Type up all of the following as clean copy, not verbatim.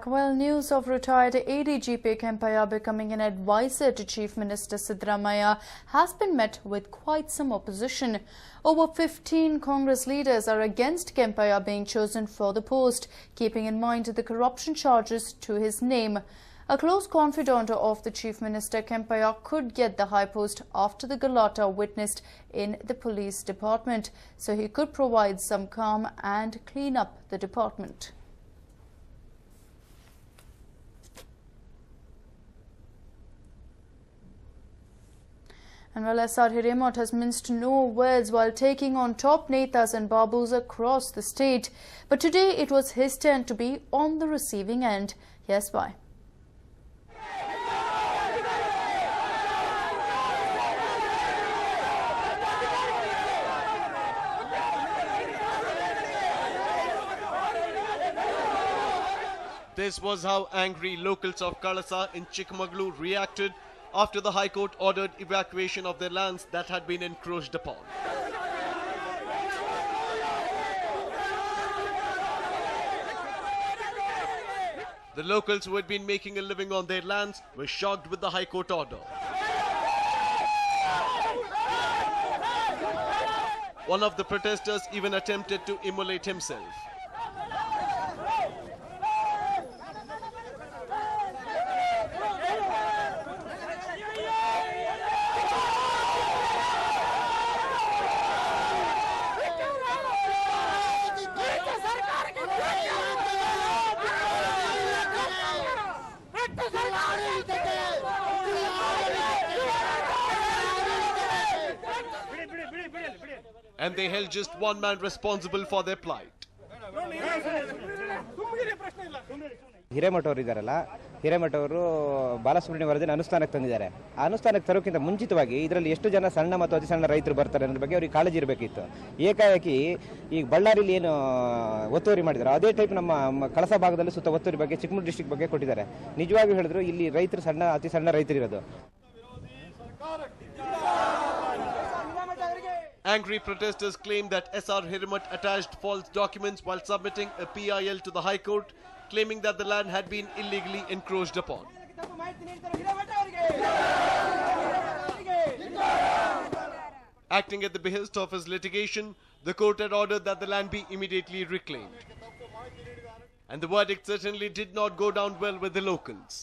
Well, news of retired ADGP Kempaiah becoming an advisor to Chief Minister Siddaramaiah has been met with quite some opposition. Over 15 Congress leaders are against Kempaiah being chosen for the post, keeping in mind the corruption charges to his name. A close confidant of the Chief Minister, Kempaiah could get the high post after the galata witnessed in the police department, so he could provide some calm and clean up the department. And well, SR Hiremot has minced no words while taking on top netas and babus across the state. But today it was his turn to be on the receiving end. Yes, why? This was how angry locals of Kalasa in Chikmagalur reacted after the High Court ordered evacuation of their lands that had been encroached upon. The locals who had been making a living on their lands were shocked with the High Court order. One of the protesters even attempted to immolate himself. And they held just one man responsible for their plight. Hiremath ಅವರು ಇದ್ದಾರಲ್ಲ, ಹಿರೇಮಠ ಅವರು ಬಾಲಸುಬ್ರಹ್ಮಣ್ಯ ವರದಿನ ಅನುಷ್ಠಾನಕ್ಕೆ ತಂದಿದ್ದಾರೆ. ಆ ಅನುಷ್ಠಾನಕ್ಕೆ ತರೋಕ್ಕಿಂತ ಮುಂಚಿತವಾಗಿ ಇದರಲ್ಲಿ ಎಷ್ಟು ಜನ ಸಣ್ಣ ಮತ್ತು ಅತಿ ಸಣ್ಣ ರೈತರು ಬರ್ತಾರೆ ಅನ್ನೋದ್ರ ಬಗ್ಗೆ ಅವ್ರಿಗೆ ಕಾಳಜಿ ಇರಬೇಕಿತ್ತು. ಏಕಾಏಕಿ ಈಗ ಬಳ್ಳಾರಿಯಲ್ಲಿ ಏನು ಒತ್ತುವರಿ ಮಾಡಿದ್ರು ಅದೇ ಟೈಪ್ ನಮ್ಮ ಕಳಸ ಭಾಗದಲ್ಲಿ ಸುತ್ತ ಒತ್ತುವರಿ ಬಗ್ಗೆ ಚಿಕ್ಕಮಗಳೂರು ಡಿಸ್ಟ್ರಿಕ್ಟ್ ಬಗ್ಗೆ ಕೊಟ್ಟಿದ್ದಾರೆ. ನಿಜವಾಗಿ ಹೇಳಿದ್ರು ಇಲ್ಲಿ ರೈತರು ಅತಿ ಸಣ್ಣ ರೈತರು ಇರೋದು. Angry protesters claim that SR Hiremot attached false documents while submitting a PIL to the High Court, claiming that the land had been illegally encroached upon. Acting at the behest of his litigation, the court had ordered that the land be immediately reclaimed. And the verdict certainly did not go down well with the locals.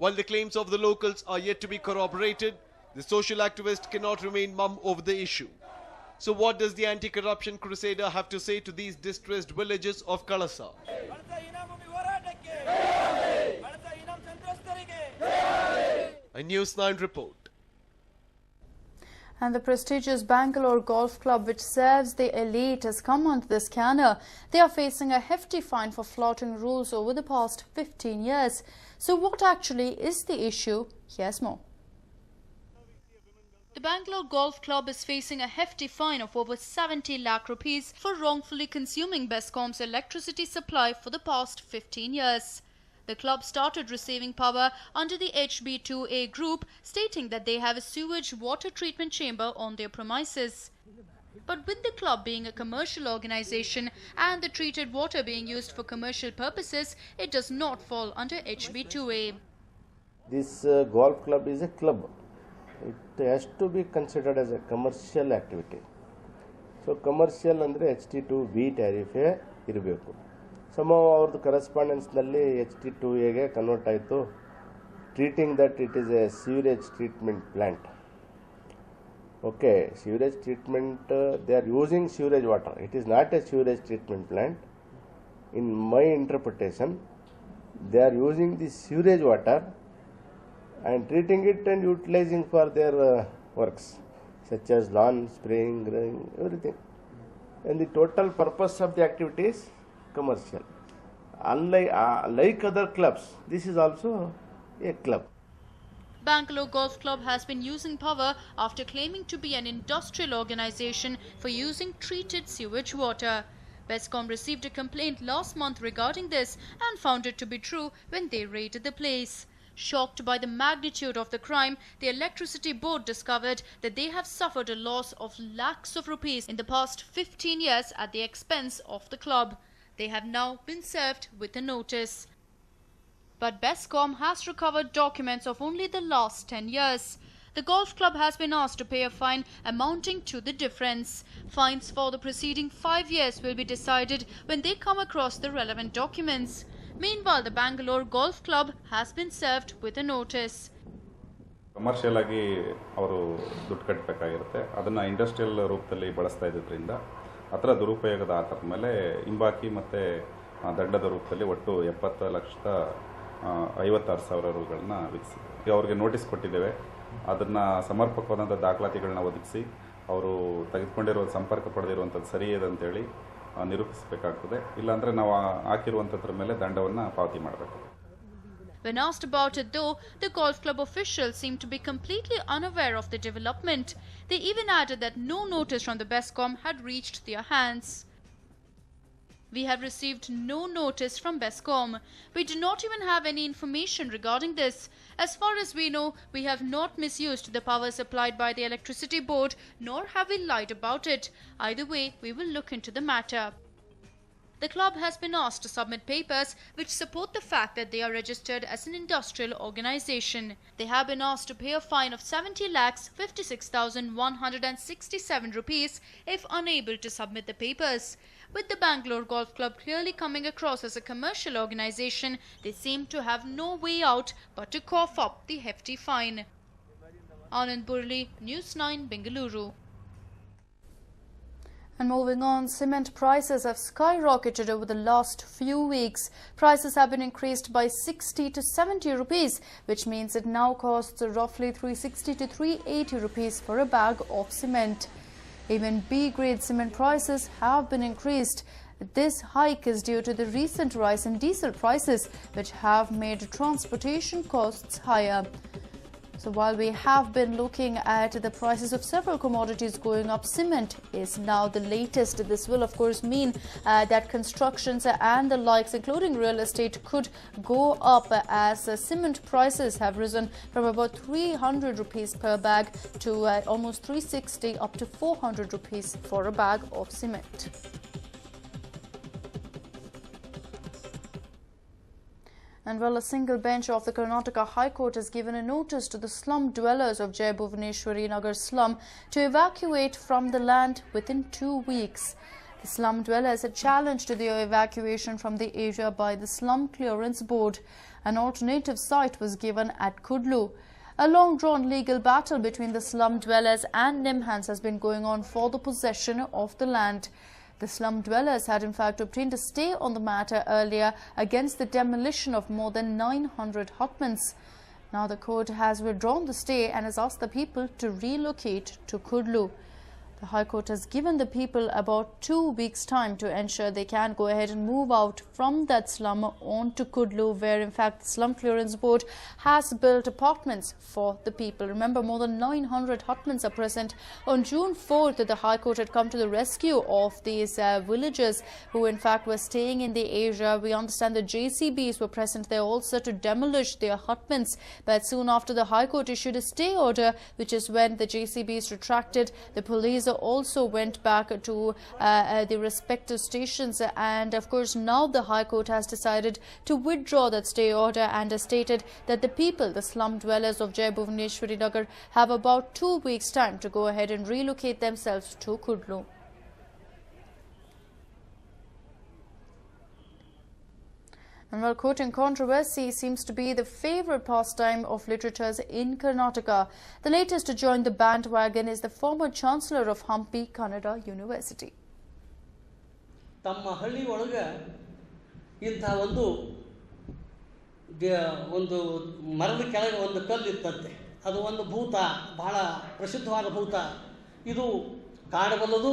While the claims of the locals are yet to be corroborated, the social activist cannot remain mum over the issue. So what does the anti-corruption crusader have to say to these distressed villages of Kalasa? A News9 report. And the prestigious Bangalore Golf Club, which serves the elite, has come onto the scanner. They are facing a hefty fine for flouting rules over the past 15 years. So what actually is the issue? Here's more. The Bangalore Golf Club is facing a hefty fine of over 70 lakh rupees for wrongfully consuming Bescom's electricity supply for the past 15 years. The club started receiving power under the HB2A group, stating that they have a sewage water treatment chamber on their premises. But with the club being a commercial organization and the treated water being used for commercial purposes, it does not fall under HB2A. This golf club is a club. It has to be considered as a commercial activity. So commercial andre HT2B tariff irbeku. Somehow our correspondence nalli HT2A ge convert aaytu, treating that it is a sewage treatment plant. Okay, sewage treatment, they are using sewage water. It is not a sewage treatment plant. In my interpretation, they are using the sewage water and treating it and utilizing for their works, such as lawn spraying, everything. And the total purpose of the activity is commercial. Like other clubs, this is also a club. Bangalore Golf Club has been using power after claiming to be an industrial organization for using treated sewage water. Bescom received a complaint last month regarding this and found it to be true when they raided the place. Shocked by the magnitude of the crime, the Electricity Board discovered that they have suffered a loss of lakhs of rupees in the past 15 years at the expense of the club. They have now been served with a notice. But BESCOM has recovered documents of only the last 10 years. The golf club has been asked to pay a fine amounting to the difference. Fines for the preceding 5 years will be decided when they come across the relevant documents. Meanwhile, the Bangalore Golf Club has been served with a notice. Commercial ಆಗಿ ಅವರು ದುಡ್ಡು ಕಟ್ಟಬೇಕಾಗಿರುತ್ತೆ. ಅದನ್ನು industrial ರೂಪದಲ್ಲಿ ಬಳಸ್ತಾ ಇದ್ದಿದ್ದರಿಂದ ಅದರ ದುರುಪಯೋಗದ ಆಧಾರದ ಮೇಲೆ ಹಿಂಬಾಕಿ ಮತ್ತು ದಂಡದ ರೂಪದಲ್ಲಿ ಒಟ್ಟು 70,56,000 ರೂಗಳನ್ನ ವಿಧಿಸಿ ಅವ್ರಿಗೆ ನೋಟಿಸ್ ಕೊಟ್ಟಿದ್ದೇವೆ. ಅದನ್ನು ಸಮರ್ಪಕವಾದಂಥ ದಾಖಲಾತಿಗಳನ್ನ ಒದಗಿಸಿ ಅವರು ತೆಗೆದುಕೊಂಡಿರೋ ಸಂಪರ್ಕ ಪಡೆದಿರುವಂಥದ್ದು ಸರಿ ಇದೆ ಅಂತೇಳಿ ನಿರೂಪಿಸಬೇಕಾಗ್ತದೆ. ಇಲ್ಲಾಂದರೆ ನಾವು ಹಾಕಿರುವಂಥದ್ರ ಮೇಲೆ ದಂಡವನ್ನು ಪಾವತಿ ಮಾಡಬೇಕು. When asked about it though, the golf club officials seemed to be completely unaware of the development. They even added that no notice from the BESCOM had reached their hands. We have received no notice from BESCOM. We do not even have any information regarding this. As far as we know, we have not misused the powers supplied by the Electricity Board, nor have we lied about it. Either way, we will look into the matter. The club has been asked to submit papers which support the fact that they are registered as an industrial organization. They have been asked to pay a fine of 70,56,167 rupees if unable to submit the papers. With the Bangalore Golf Club clearly coming across as a commercial organization, they seem to have no way out but to cough up the hefty fine. Anand Burli, News9, Bengaluru. And moving on, cement prices have skyrocketed over the last few weeks. Prices have been increased by 60 to 70 rupees, which means it now costs roughly 360 to 380 rupees for a bag of cement. Even B-grade cement prices have been increased. This hike is due to the recent rise in diesel prices, which have made transportation costs higher. So while we have been looking at the prices of several commodities going up, cement is now the latest. This will of course mean that constructions and the likes, including real estate, could go up as cement prices have risen from about 300 rupees per bag to almost 360 up to 400 rupees for a bag of cement. And well, a single bench of the Karnataka High Court has given a notice to the slum dwellers of Jai Bhuvaneshwari Nagar slum to evacuate from the land within 2 weeks. The slum dwellers had challenged the evacuation from the area by the Slum Clearance Board. An alternative site was given at Kudlu. A long-drawn legal battle between the slum dwellers and Nimhans has been going on for the possession of the land. The slum dwellers had in fact obtained a stay on the matter earlier against the demolition of more than 900 hutments. Now the court has withdrawn the stay and has asked the people to relocate to Kudlu. The High Court has given the people about 2 weeks' time to ensure they can go ahead and move out from that slum on to Kudlu, where in fact the Slum Clearance Board has built apartments for the people. Remember, more than 900 hutments are present. On June 4th, the High Court had come to the rescue of these villagers who in fact were staying in the area. We understand the JCBs were present there also to demolish their hutments. But soon after, the High Court issued a stay order, which is when the JCBs retracted. The police also went back to the respective stations, and of course now the High Court has decided to withdraw that stay order and has stated that the people, the slum dwellers of Jai Bhuvaneshwari Nagar, have about 2 weeks' time to go ahead and relocate themselves to Kudlu. And while quoting controversy seems to be the favourite pastime of literatures in Karnataka, the latest to join the bandwagon is the former Chancellor of Hampi Kannada University. ತಮ್ಮ ಹಳ್ಳಿ ಒಳಗೆ ಇಂಥ ಒಂದು ಮರದ ಕೆಳಗೆ ಒಂದು ಕಲ್ಲು ಇತ್ತಂತೆ. ಅದು ಒಂದು ಭೂತ, ಬಹಳ ಪ್ರಸಿದ್ಧವಾದ ಭೂತ. ಇದು ಕಾಡಬಲ್ಲದು,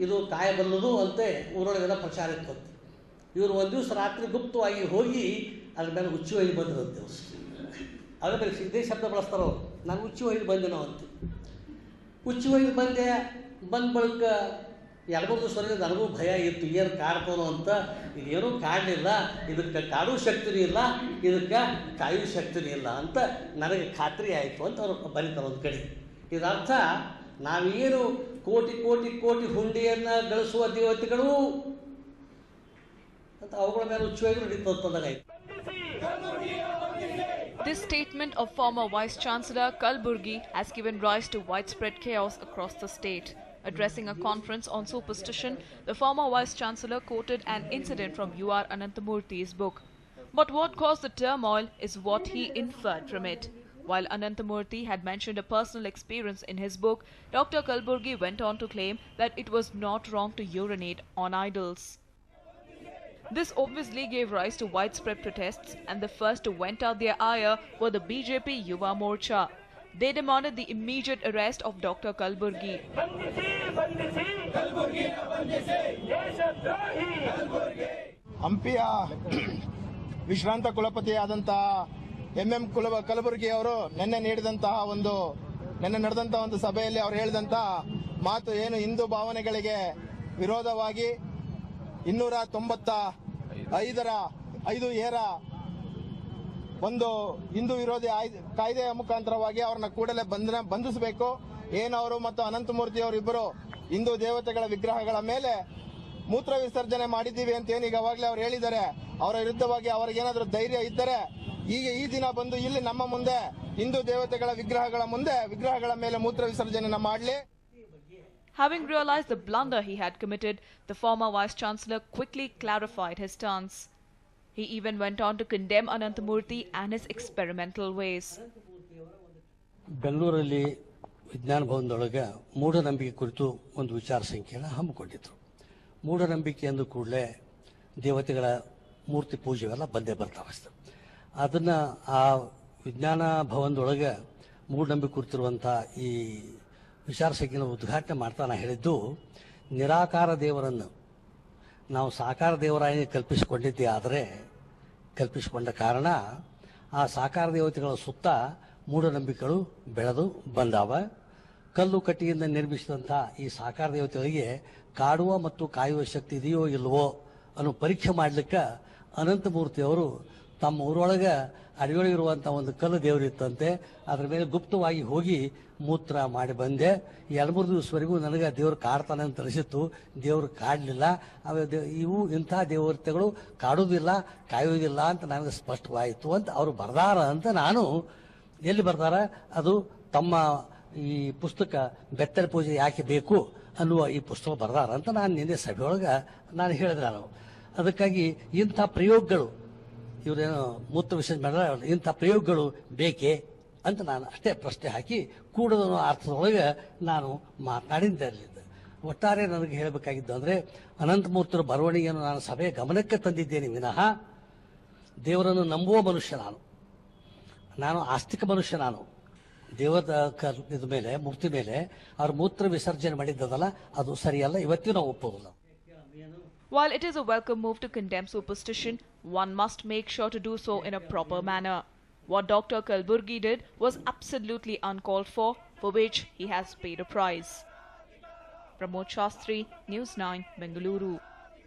ಇದು ಕಾಯಬಲ್ಲದು ಅಂತೆ ಊರೊಳಗೆಲ್ಲ ಪ್ರಚಾರ ಇತ್ತಂತೆ. ಇವರು ಒಂದು ದಿವಸ ರಾತ್ರಿ ಗುಪ್ತವಾಗಿ ಹೋಗಿ ಅದ್ರ ಮೇಲೆ ಹುಚ್ಚು ಒಯ್ದು ಬಂದಿರುತ್ತೆ. ಅದ್ರ ಮೇಲೆ ಇದೇ ಶಬ್ದ ಬಳಸ್ತಾರೋ, ನಾನು ಹುಚ್ಚು ಒಯ್ದು ಬಂದೆ ನಾವು ಅಂತ. ಹುಚ್ಚು ಒಯ್ದು ಬಂದೆ, ಬಂದ ಬಳಿಕ ಎರಡು ದಿವಸವರೆಗೆ ನನಗೂ ಭಯ ಇತ್ತು, ಏನು ಕಾಡ್ತಾನೋ ಅಂತ. ಇದೇನೂ ಕಾಡಲಿಲ್ಲ, ಇದಕ್ಕೆ ಕಾಡೋ ಶಕ್ತಿನೂ ಇಲ್ಲ, ಇದಕ್ಕೆ ಕಾಯೋ ಶಕ್ತಿನೂ ಇಲ್ಲ ಅಂತ ನನಗೆ ಖಾತ್ರಿ ಆಯಿತು ಅಂತ ಅವರು ಬರೀತಾರೆ ಒಂದು ಕಡೆ. ಇದರ್ಥ ನಾವೇನು ಕೋಟಿ ಕೋಟಿ ಕೋಟಿ ಹುಂಡಿಯನ್ನು ಗಳಿಸುವ ದೇವತೆಗಳು ಅಂತ ಅವುಗಳ ಮೇಲೆ ಉಚ್ಚವಾಗಿ ನಡೀತಂದಾಗಾಯ್ತು. This statement of former Vice Chancellor Kalburgi has given rise to widespread chaos across the state. Addressing a conference on superstition, the former Vice Chancellor quoted an incident from U.R. Ananthamurthy's book. But what caused the turmoil is what he inferred from it. While Ananthamurthy had mentioned a personal experience in his book, Dr. Kalburgi went on to claim that it was not wrong to urinate on idols. This obviously gave rise to widespread protests, and the first to vent out their ire were the BJP Yuva Morcha. They demanded the immediate arrest of Dr. Kalburgi. ಹಂಪಿಯ ವಿಶ್ರಾಂತ ಕುಲಪತಿಯಾದಂತಹ M Kalaburagi ಅವರು ನಿನ್ನೆ ನಡೆದಂತಹ ಒಂದು ಸಭೆಯಲ್ಲಿ ಅವರು ಹೇಳಿದಂತಹ ಮಾತು ಏನು ಹಿಂದೂ ಭಾವನೆಗಳಿಗೆ ವಿರೋಧವಾಗಿ 295 ಒಂದು ಹಿಂದೂ ವಿರೋಧಿ ಕಾಯ್ದೆಯ ಮುಖಾಂತರವಾಗಿ ಅವ್ರನ್ನ ಕೂಡಲೇ ಬಂಧಿಸಬೇಕು. ಏನವರು ಮತ್ತು ಅನಂತಮೂರ್ತಿ ಅವರಿಬ್ಬರು ಹಿಂದೂ ದೇವತೆಗಳ ವಿಗ್ರಹಗಳ ಮೇಲೆ ಮೂತ್ರ ವಿಸರ್ಜನೆ ಮಾಡಿದ್ದೀವಿ ಅಂತ ಏನೀಗ ಅವಾಗಲೇ ಅವ್ರು ಹೇಳಿದ್ದಾರೆ. ಅವರ ವಿರುದ್ಧವಾಗಿ ಅವರಿಗೇನಾದ್ರೂ ಧೈರ್ಯ ಇದ್ದರೆ ಈಗ ಈ ದಿನ ಬಂದು ಇಲ್ಲಿ ನಮ್ಮ ಮುಂದೆ ಹಿಂದೂ ದೇವತೆಗಳ ವಿಗ್ರಹಗಳ ಮೇಲೆ ಮೂತ್ರ ವಿಸರ್ಜನೆ ಮಾಡಲಿ. Having realized the blunder he had committed, the former Vice-Chancellor quickly clarified his stance. He even went on to condemn Ananthamurthy and his experimental ways. ಬೆಂಗಳೂರಲ್ಲಿ ವಿಜ್ಞಾನ ಭವನದೊಳಗೆ ಮೂಢನಂಬಿಕೆ ಕುರಿತು ಒಂದು ವಿಚಾರ ಸಂಕಿರಣ ಹಮ್ಮಿಕೊಂಡಿದ್ರು. ಮೂಢನಂಬಿಕೆ ಅಂದ ಕೂಡಲೇ ದೇವತೆಗಳ ಮೂರ್ತಿ ಪೂಜೆವೆಲ್ಲ ಬಂದೇ ಬರ್ತಾವೆ. ಅದನ್ನು ಆ ವಿಜ್ಞಾನ ಭವನದೊಳಗೆ ಮೂಢನಂಬಿಕೆ ಕುರಿತಿರುವಂಥ ಈ ವಿಚಾರ ಸಂಕಿರಣ ಉದ್ಘಾಟನೆ ಮಾಡ್ತಾ ನಾನು ಹೇಳಿದ್ದು, ನಿರಾಕಾರ ದೇವರನ್ನು ನಾವು ಸಾಕಾರ ದೇವರಾಗಿ ಕಲ್ಪಿಸಿಕೊಂಡ ಕಾರಣ ಆ ಸಾಕಾರ ದೇವತೆಗಳ ಸುತ್ತ ಮೂಢನಂಬಿಕೆಗಳು ಬೆಳೆದು ಬಂದಾವ. ಕಲ್ಲು ಕಟ್ಟಿಗೆಯಿಂದ ನಿರ್ಮಿಸಿದಂಥ ಈ ಸಾಕಾರ ದೇವತೆಗಳಿಗೆ ಕಾಡುವ ಮತ್ತು ಕಾಯುವ ಶಕ್ತಿ ಇದೆಯೋ ಇಲ್ವೋ ಅನ್ನೋ ಪರೀಕ್ಷೆ ಮಾಡಲಿಕ್ಕೆ ಅನಂತಮೂರ್ತಿಯವರು ತಮ್ಮ ಊರೊಳಗೆ ಅಡಿಯೊಳಗಿರುವಂಥ ಒಂದು ಕಲ್ಲು ದೇವರಿತ್ತಂತೆ, ಅದರ ಮೇಲೆ ಗುಪ್ತವಾಗಿ ಹೋಗಿ ಮೂತ್ರ ಮಾಡಿ ಬಂದೆ. 2-3 ದಿವಸವರೆಗೂ ನನಗೆ ದೇವರು ಕಾಡ್ತಾನೆ ಅಂತ ಅನಿಸಿತ್ತು. ದೇವರು ಕಾಡಲಿಲ್ಲ. ಇಂಥ ದೇವತೆಗಳು ಕಾಡುವುದಿಲ್ಲ, ಕಾಯುವುದಿಲ್ಲ ಅಂತ ನನಗೆ ಸ್ಪಷ್ಟವಾಯಿತು ಅಂತ ಅವರು ಬರ್ದಾರ ಅಂತ ನಾನು ಎಲ್ಲಿ ಬರ್ದಾರ ಅದು ತಮ್ಮ ಈ ಪುಸ್ತಕ ಬೆತ್ತಲೆ ಪೂಜೆ ಯಾಕೆ ಬೇಕು ಅನ್ನುವ ಈ ಪುಸ್ತಕ ಬರ್ದಾರ ಅಂತ ನಾನು ನಿನ್ನೆ ಸಭೆಯೊಳಗೆ ನಾನು ಹೇಳಿದೆ. ನಾನು ಅದಕ್ಕಾಗಿ ಇಂಥ ಪ್ರಯೋಗಗಳು ಇವರೇನು ಮೂತ್ರ ವಿಸರ್ಜನೆ ಮಾಡಿದ್ರೆ ಇಂಥ ಪ್ರಯೋಗಗಳು ಬೇಕೇ ಅಂತ ನಾನು ಅಷ್ಟೇ ಪ್ರಶ್ನೆ ಹಾಕಿ ಕೂಡದ ಅರ್ಥದೊಳಗೆ ನಾನು ಮಾತನಾಡಿದ್ದೆ. ಒಟ್ಟಾರೆ ನನಗೆ ಹೇಳಬೇಕಾಗಿದ್ದು ಅಂದರೆ, ಅನಂತಮೂರ್ತಿಯ ಬರವಣಿಗೆಯನ್ನು ನಾನು ಸಭೆಯ ಗಮನಕ್ಕೆ ತಂದಿದ್ದೇನೆ ವಿನಃ ದೇವರನ್ನು ನಂಬುವ ಮನುಷ್ಯ ನಾನು ಆಸ್ತಿಕ ಮನುಷ್ಯ. ನಾನು ದೇವದ ಇದ ಮೇಲೆ ಮೂರ್ತಿ ಮೇಲೆ ಅವ್ರ ಮೂತ್ರ ವಿಸರ್ಜನೆ ಮಾಡಿದ್ದದಲ್ಲ ಅದು ಸರಿಯಲ್ಲ, ಇವತ್ತಿಗೂ ನಾವು ಒಪ್ಪೋದಿಲ್ಲ. While it is a welcome move to condemn superstition, one must make sure to do so in a proper manner. What Dr. Kalburgi did was absolutely uncalled for which he has paid a price. Pramod Shastri, News 9, Bengaluru.